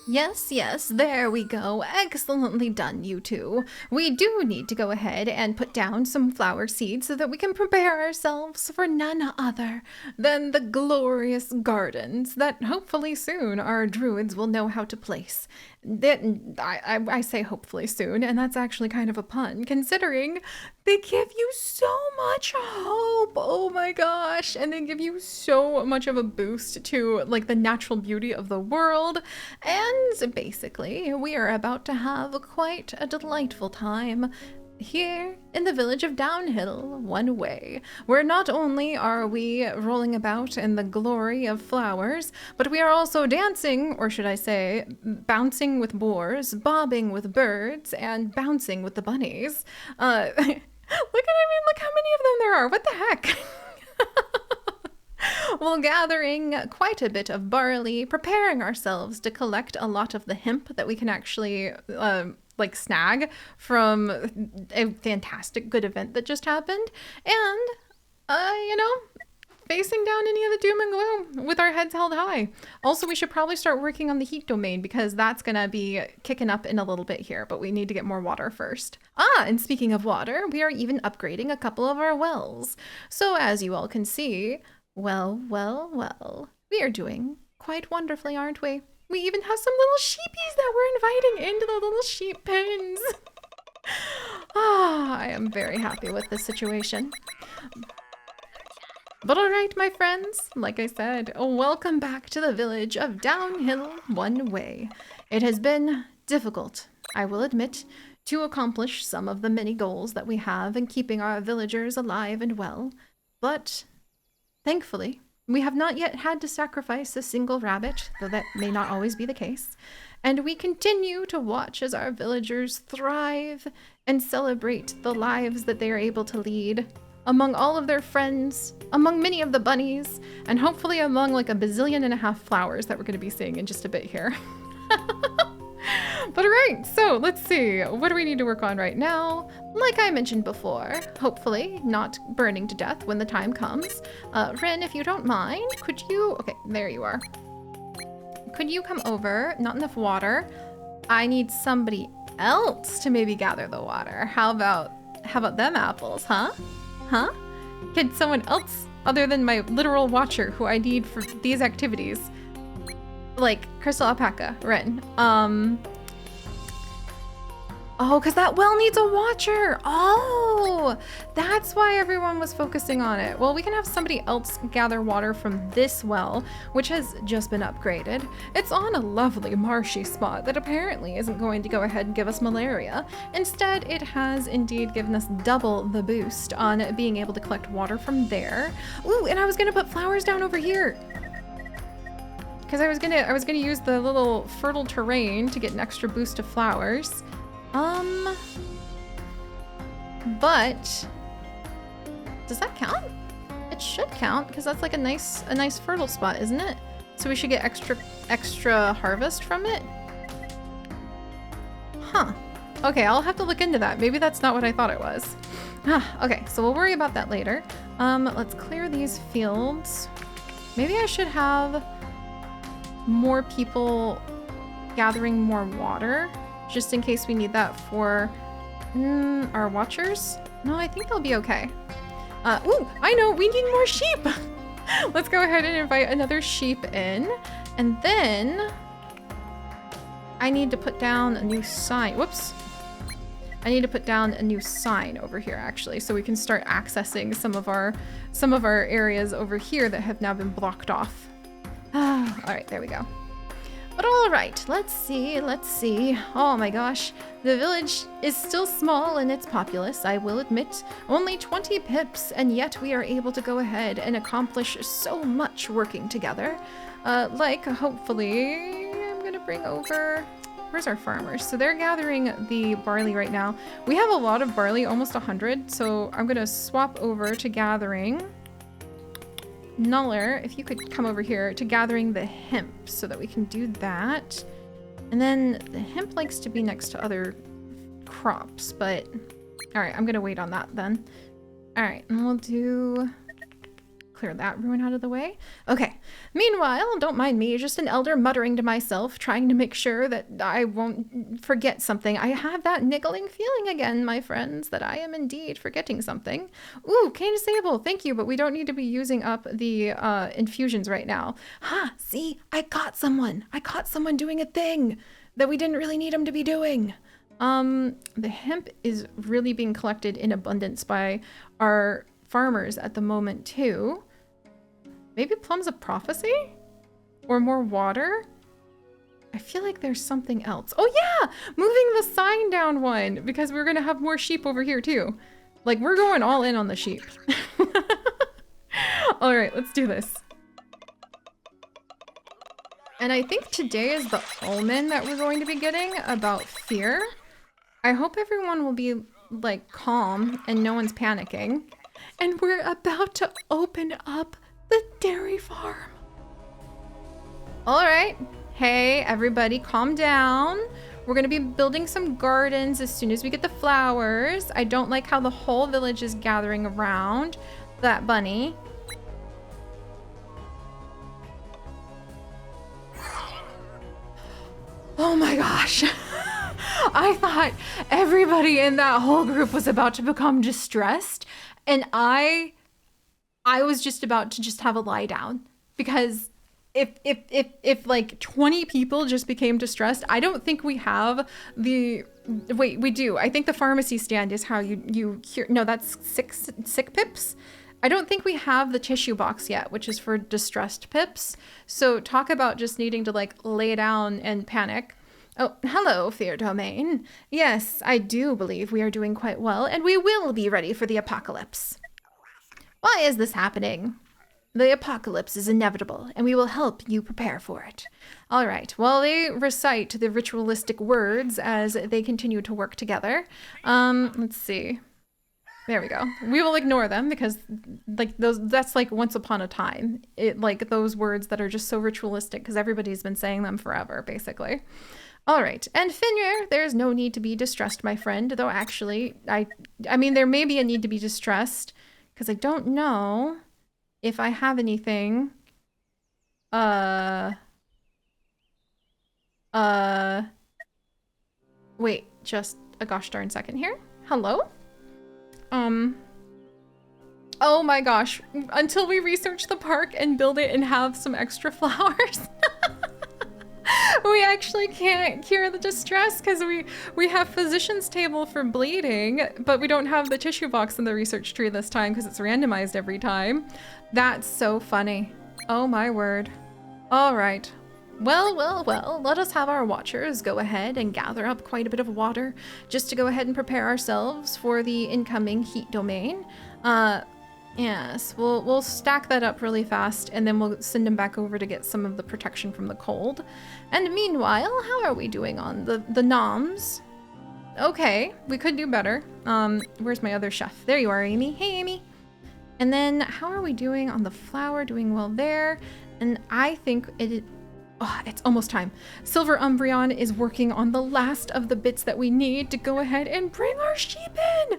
Yes, yes, there we go. Excellently done, you two. We do need to go ahead and put down some flower seeds so that we can prepare ourselves for none other than the glorious gardens that hopefully soon our druids will know how to place. I say hopefully soon, and that's actually kind of a pun, considering they give you so much hope. Oh my gosh. And they give you so much of a boost to like the natural beauty of the world. And basically, we are about to have quite a delightful time here in the village of Downhill, one way, where not only are we rolling about in the glory of flowers, but we are also dancing, or should I say, bouncing with boars, bobbing with birds, and bouncing with the bunnies. Look how many of them there are. What the heck? Well, gathering quite a bit of barley, preparing ourselves to collect a lot of the hemp that we can actually like snag from a fantastic good event that just happened, and facing down any of the doom and gloom with our heads held high. Also, we should probably start working on the heat domain because that's gonna be kicking up in a little bit here, but we need to get more water first. And speaking of water, we are even upgrading a couple of our wells. So as you all can see, well, we are doing quite wonderfully, aren't we? We even have some little sheepies that we're inviting into the little sheep pens. I am very happy with this situation. But all right, my friends, like I said, welcome back to the village of Downhill One Way. It has been difficult, I will admit, to accomplish some of the many goals that we have in keeping our villagers alive and well, but thankfully, we have not yet had to sacrifice a single rabbit, though that may not always be the case, and we continue to watch as our villagers thrive and celebrate the lives that they are able to lead among all of their friends, among many of the bunnies, and hopefully among like 1.5 billion flowers that we're going to be seeing in just a bit here. But all right, so let's see. What do we need to work on right now? Like I mentioned before, hopefully not burning to death when the time comes. Ren, if you don't mind, could you... Okay, there you are. Could you come over? Not enough water. I need somebody else to maybe gather the water. How about them apples, huh? Huh? Could someone else other than my literal watcher who I need for these activities? Like Crystal Alpaca, Ren. Oh, because that well needs a watcher. Oh, that's why everyone was focusing on it. Well, we can have somebody else gather water from this well, which has just been upgraded. It's on a lovely marshy spot that apparently isn't going to go ahead and give us malaria. Instead, it has indeed given us double the boost on being able to collect water from there. Ooh, and I was gonna put flowers down over here, because I was gonna use the little fertile terrain to get an extra boost of flowers. But does that count? It should count because that's like a nice fertile spot, isn't it? So we should get extra harvest from it. Huh. Okay, I'll have to look into that. Maybe that's not what I thought it was. Okay, so we'll worry about that later. Let's clear these fields. Maybe I should have more people gathering more water, just in case we need that for our watchers. No, I think they'll be okay. Ooh, I know, we need more sheep. Let's go ahead and invite another sheep in. And then I need to put down a new sign. Whoops. I need to put down a new sign over here actually, so we can start accessing some of our areas over here that have now been blocked off. All right, there we go. But all right, let's see. Oh my gosh, the village is still small in its populace, I will admit. Only 20 pips, and yet we are able to go ahead and accomplish so much working together. Like, hopefully, I'm gonna bring over... Where's our farmers? So they're gathering the barley right now. We have a lot of barley, almost 100, so I'm gonna swap over to gathering... Nuller, if you could come over here to gathering the hemp so that we can do that. And then the hemp likes to be next to other crops, but all right, I'm gonna wait on that then. All right, and we'll do Clear that ruin out of the way. Okay. Meanwhile, don't mind me, just an elder muttering to myself, trying to make sure that I won't forget something. I have that niggling feeling again, my friends, that I am indeed forgetting something. Ooh, cane disable, thank you, but we don't need to be using up the infusions right now. Ha, see, I caught someone. I caught someone doing a thing that we didn't really need him to be doing. The hemp is really being collected in abundance by our farmers at the moment too. Maybe plums of prophecy? Or more water? I feel like there's something else. Oh yeah! Moving the sign down one, because we're gonna have more sheep over here too. Like, we're going all in on the sheep. All right, let's do this. And I think today is the omen that we're going to be getting about fear. I hope everyone will be like calm and no one's panicking. And we're about to open up the dairy farm. All right. Hey, everybody, calm down. We're going to be building some gardens as soon as we get the flowers. I don't like how the whole village is gathering around that bunny. Oh my gosh. I thought everybody in that whole group was about to become distressed, and I was just about to just have a lie down, because if like 20 people just became distressed, I don't think we have the, wait, we do. I think the pharmacy stand is how you cure, no, that's sick pips. I don't think we have the tissue box yet, which is for distressed pips. So talk about just needing to like lay down and panic. Oh, hello, Fear Domain. Yes, I do believe we are doing quite well, and we will be ready for the apocalypse. Why is this happening? The apocalypse is inevitable, and we will help you prepare for it. All right, well, they recite the ritualistic words as they continue to work together. Let's see. There we go. We will ignore them because like that's like once upon a time. It like those words that are just so ritualistic because everybody's been saying them forever, basically. All right, and Finir, there's no need to be distressed, my friend, though actually, I mean, there may be a need to be distressed because I don't know if I have anything. Wait, just a gosh darn second here. Hello? Oh my gosh, until we research the park and build it and have some extra flowers. We actually can't cure the distress because we have physician's table for bleeding, but we don't have the tissue box in the research tree this time because it's randomized every time. That's so funny. Oh my word. All right. Well, let us have our watchers go ahead and gather up quite a bit of water just to go ahead and prepare ourselves for the incoming heat domain. Yes, we'll stack that up really fast and then we'll send them back over to get some of the protection from the cold. And meanwhile, how are we doing on the noms? Okay, we could do better. Where's my other chef? There you are, Amy. Hey, Amy. And then how are we doing on the flour? Doing well there. And I think it's almost time. Silver Umbreon is working on the last of the bits that we need to go ahead and bring our sheep in.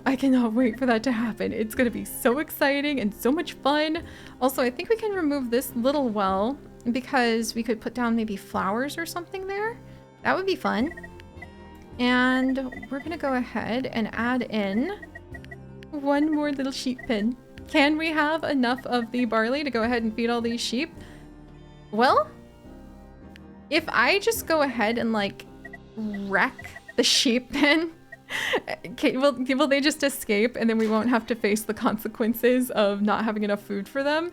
I cannot wait for that to happen. It's going to be so exciting and so much fun. Also, I think we can remove this little well because we could put down maybe flowers or something there. That would be fun. And we're going to go ahead and add in one more little sheep pen. Can we have enough of the barley to go ahead and feed all these sheep? Well, if I just go ahead and like wreck the sheep pen, will they just escape and then we won't have to face the consequences of not having enough food for them?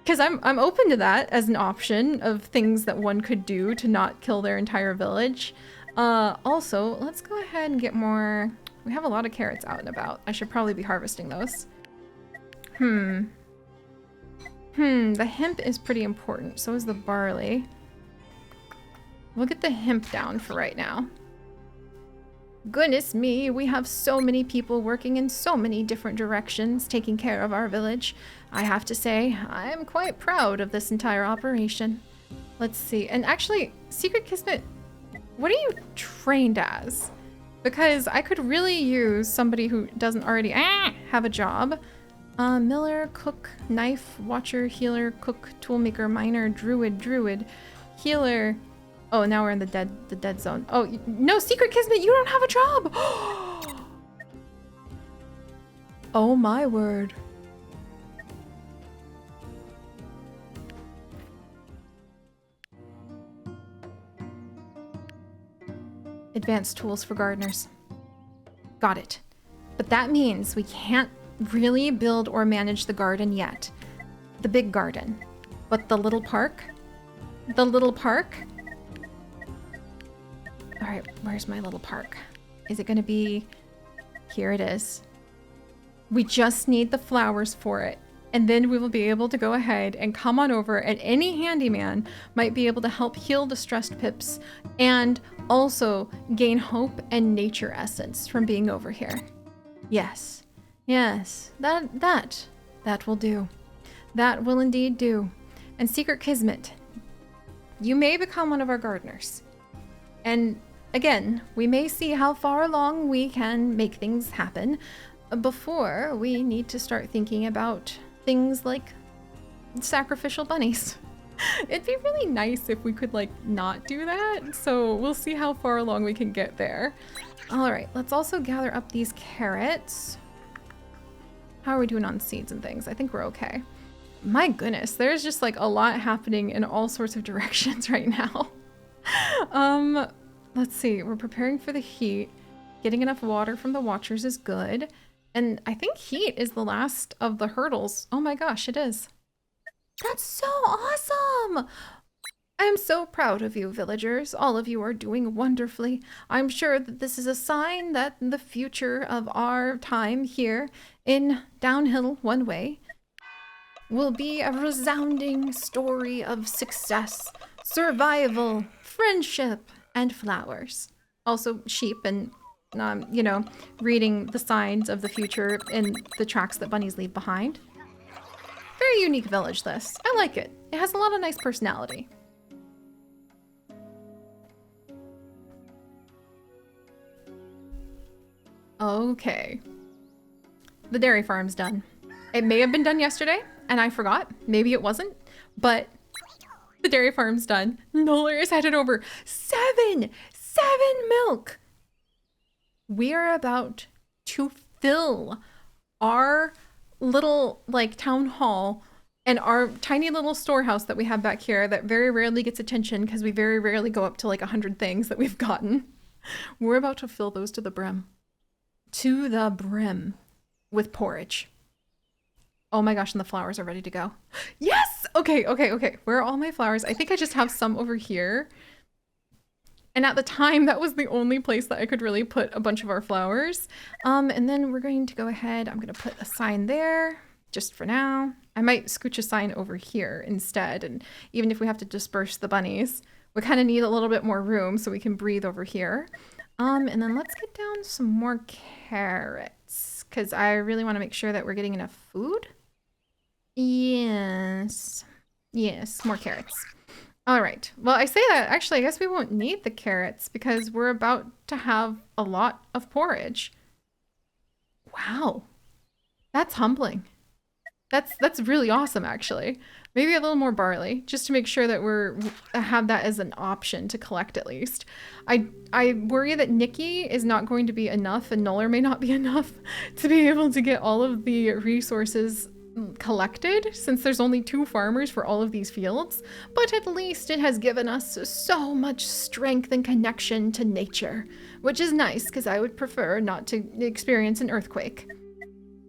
Because I'm open to that as an option of things that one could do to not kill their entire village. Also, let's go ahead and get more. We have a lot of carrots out and about. I should probably be harvesting those. The hemp is pretty important. So is the barley. We'll get the hemp down for right now. Goodness me, we have so many people working in so many different directions taking care of our village. I have to say, I am quite proud of this entire operation. Let's see. And actually, Secret Kismet, what are you trained as? Because I could really use somebody who doesn't already have a job. Miller, cook, knife, watcher, healer, cook, toolmaker, miner, druid, healer. Oh, now we're in the dead zone. Oh, no, Secret Kismet, you don't have a job. Oh my word. Advanced tools for gardeners. Got it. But that means we can't really build or manage the garden yet. The big garden. But the little park? The little park? All right, where's my little park? Is it gonna be... Here it is. We just need the flowers for it. And then we will be able to go ahead and come on over, and any handyman might be able to help heal distressed pips and also gain hope and nature essence from being over here. Yes, yes, that will do. That will indeed do. And Secret Kismet, you may become one of our gardeners. And again, we may see how far along we can make things happen before we need to start thinking about things like sacrificial bunnies. It'd be really nice if we could like not do that. So we'll see how far along we can get there. All right, let's also gather up these carrots. How are we doing on seeds and things? I think we're okay. My goodness, there's just like a lot happening in all sorts of directions right now. Let's see, we're preparing for the heat. Getting enough water from the watchers is good. And I think heat is the last of the hurdles. Oh my gosh, it is. That's so awesome! I'm so proud of you, villagers. All of you are doing wonderfully. I'm sure that this is a sign that the future of our time here in Downhill One Way will be a resounding story of success, survival, friendship, and flowers. Also sheep and you know, reading the signs of the future in the tracks that bunnies leave behind. Very unique village, this. I like it. It has a lot of nice personality. Okay. The dairy farm's done. It may have been done yesterday, and I forgot. Maybe it wasn't, but the dairy farm's done. Noller is headed over. Seven milk! We're about to fill our little like town hall and our tiny little storehouse that we have back here that very rarely gets attention because we very rarely go up to like 100 things that we've gotten. We're about to fill those to the brim. To the brim with porridge. Oh my gosh, and the flowers are ready to go. Yes! Okay. Where are all my flowers? I think I just have some over here. And at the time, that was the only place that I could really put a bunch of our flowers. And then we're going to go ahead. I'm going to put a sign there just for now. I might scooch a sign over here instead. And even if we have to disperse the bunnies, we kind of need a little bit more room so we can breathe over here. And then let's get down some more carrots because I really want to make sure that we're getting enough food. Yes, more carrots. All right. Well, I say that, actually, I guess we won't need the carrots because we're about to have a lot of porridge. Wow. That's humbling. That's really awesome, actually. Maybe a little more barley, just to make sure that have that as an option to collect at least. I worry that Nikki is not going to be enough and Noller may not be enough to be able to get all of the resources collected since there's only 2 farmers for all of these fields, but at least it has given us so much strength and connection to nature, which is nice because I would prefer not to experience an earthquake.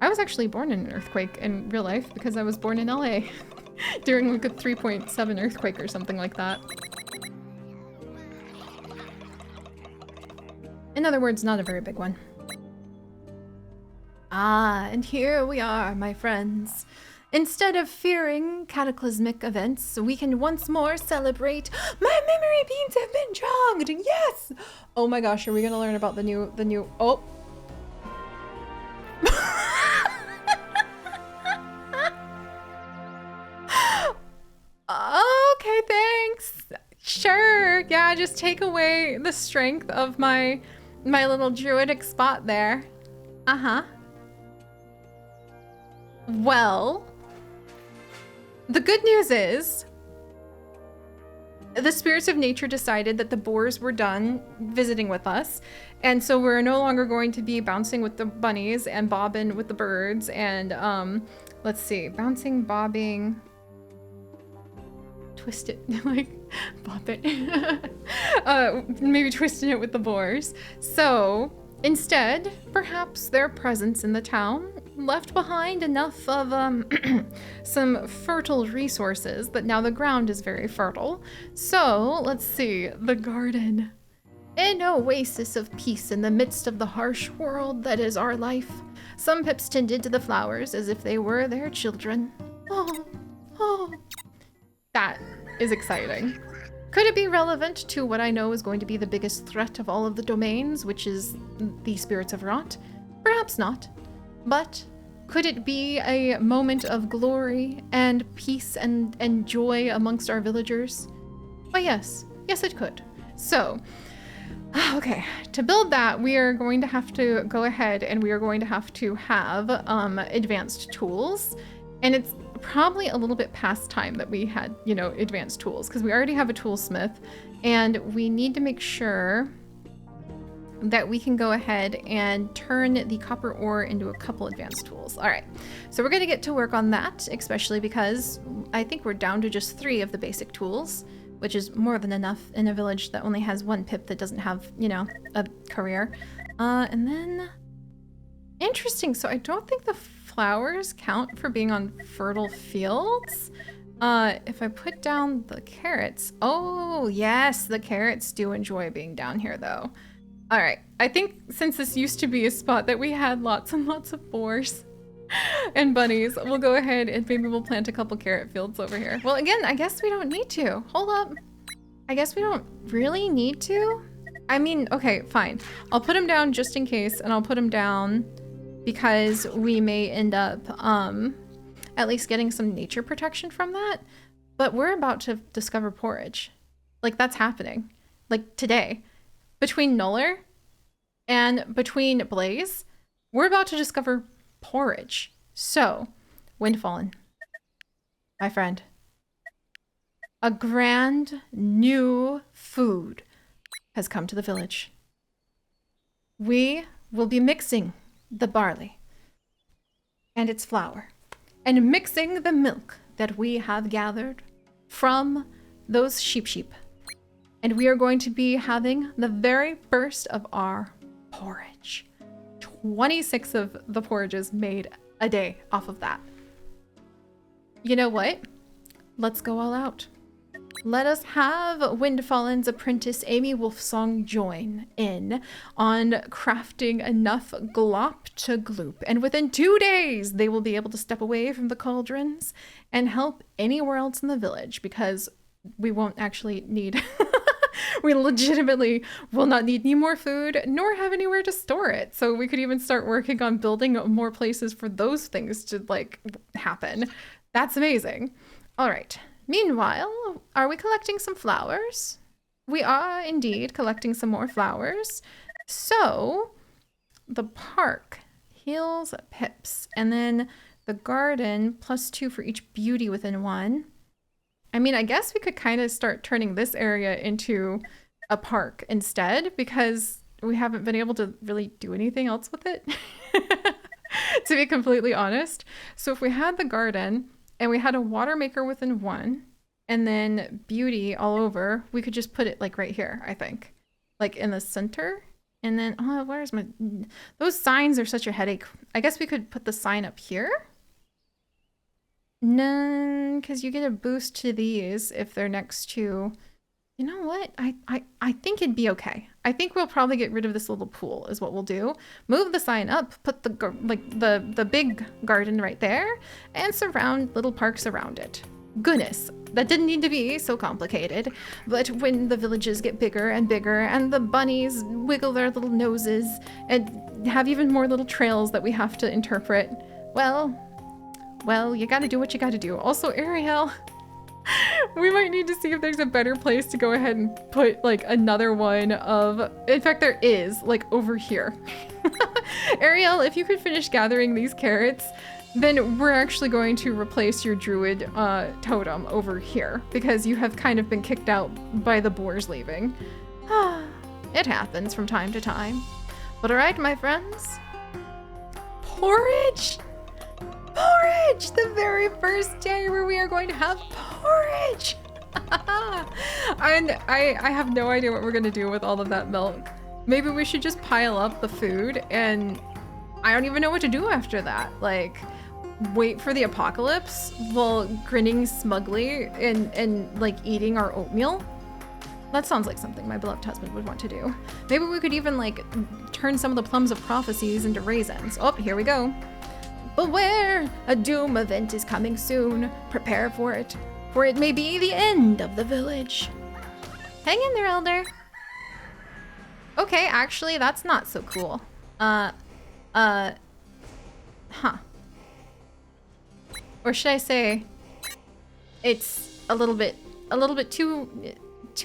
I was actually born in an earthquake in real life because I was born in LA during like a 3.7 earthquake or something like that. In other words, not a very big one. Ah, and here we are, my friends. Instead of fearing cataclysmic events, we can once more celebrate. My memory beams have been jogged. Yes. Oh my gosh, are we gonna learn about the new? Oh. Okay, thanks. Sure. Yeah, just take away the strength of my little druidic spot there. Uh-huh. Well, the good news is the spirits of nature decided that the boars were done visiting with us, and so we're no longer going to be bouncing with the bunnies and bobbing with the birds and let's see, bouncing, bobbing, twist it, like bop it, maybe twisting it with the boars. So instead, perhaps their presence in the town left behind enough of some fertile resources that now the ground is very fertile. So let's see, the garden. An oasis of peace in the midst of the harsh world that is our life. Some pips tended to the flowers as if they were their children. Oh. That is exciting. Could it be relevant to what I know is going to be the biggest threat of all of the domains, which is the spirits of rot? Perhaps not. But could it be a moment of glory and peace and joy amongst our villagers? Why, yes. Yes, it could. So, okay, to build that, we are going to have to go ahead and we are going to have advanced tools. And it's probably a little bit past time that we had, you know, advanced tools, because we already have a toolsmith, and we need to make sure that we can go ahead and turn the copper ore into a couple advanced tools. All right, so we're going to get to work on that, especially because I think we're down to just 3 of the basic tools, which is more than enough in a village that only has 1 pip that doesn't have, you know, a career. And then, interesting, so I don't think the flowers count for being on fertile fields. If I put down the carrots, oh yes, the carrots do enjoy being down here though. All right, I think since this used to be a spot that we had lots and lots of boars and bunnies, we'll go ahead and maybe we'll plant a couple carrot fields over here. Well, again, I guess we don't need to. Hold up. I guess we don't really need to. I mean, okay, fine. I'll put them down just in case, and I'll put them down because we may end up at least getting some nature protection from that. But we're about to discover porridge. Like, that's happening. Like, today. Between Nuller and between Blaze, we're about to discover porridge. So, Windfallen, my friend, a grand new food has come to the village. We will be mixing the barley and its flour and mixing the milk that we have gathered from those sheep. And we are going to be having the very first of our porridge. 26 of the porridges made a day off of that. You know what? Let's go all out. Let us have Windfallen's apprentice Amy Wolfsong join in on crafting enough glop to gloop. And within 2 days, they will be able to step away from the cauldrons and help anywhere else in the village, because we won't actually need... we legitimately will not need any more food, nor have anywhere to store it. So we could even start working on building more places for those things to, like, happen. That's amazing. All right. Meanwhile, are we collecting some flowers? We are indeed collecting some more flowers. So the park heals pips, and then the garden +2 for each beauty within 1. I mean, I guess we could kind of start turning this area into a park instead, because we haven't been able to really do anything else with it, to be completely honest. So if we had the garden and we had a water maker within 1 and then beauty all over, we could just put it like right here, I think, like in the center. And then, oh, where's my, those signs are such a headache. I guess we could put the sign up here. No, because you get a boost to these if they're next to, you know what? I think it'd be okay. I think we'll probably get rid of this little pool is what we'll do. Move the sign up, put the big garden right there, and surround little parks around it. Goodness, that didn't need to be so complicated. But when the villages get bigger and bigger and the bunnies wiggle their little noses and have even more little trails that we have to interpret, well, you gotta do what you gotta do. Also, Ariel, we might need to see if there's a better place to go ahead and put like another one of, in fact, there is, like over here. Ariel, if you could finish gathering these carrots, then we're actually going to replace your druid totem over here because you have kind of been kicked out by the boars leaving. It happens from time to time. But all right, my friends. Porridge! Porridge! The very first day where we are going to have porridge! And I have no idea what we're gonna do with all of that milk. Maybe we should just pile up the food and I don't even know what to do after that. Like, wait for the apocalypse while grinning smugly and like eating our oatmeal? That sounds like something my beloved husband would want to do. Maybe we could even like turn some of the plums of prophecies into raisins. Oh, here we go. Beware, a doom event is coming soon. Prepare for it may be the end of the village. Hang in there, Elder. Okay, actually, that's not so cool. Huh. Or should I say, it's a little bit too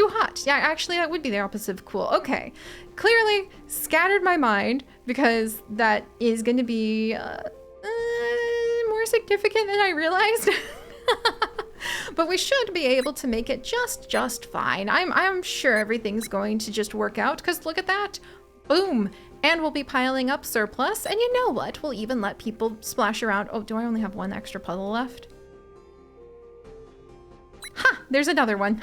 hot. Yeah, actually, that would be the opposite of cool. Okay, clearly scattered my mind because that is going to be more significant than I realized. But we should be able to make it just fine. I'm sure everything's going to just work out because look at that. Boom. And we'll be piling up surplus. And you know what? We'll even let people splash around. Oh, do I only have one extra puzzle left? Ha! There's another one.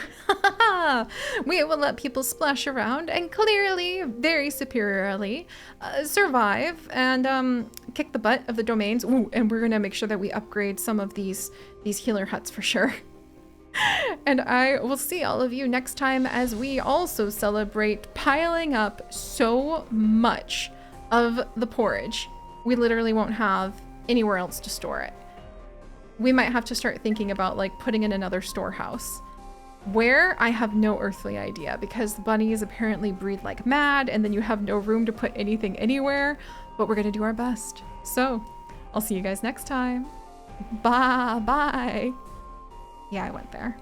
We will let people splash around and clearly, very superiorly, survive and kick the butt of the domains. Ooh, and we're gonna make sure that we upgrade some of these healer huts for sure. And I will see all of you next time as we also celebrate piling up so much of the porridge. We literally won't have anywhere else to store it. We might have to start thinking about like putting in another storehouse. Where? I have no earthly idea because the bunnies apparently breed like mad and then you have no room to put anything anywhere, but we're gonna do our best. So I'll see you guys next time. Bye. Yeah, I went there.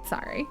Sorry.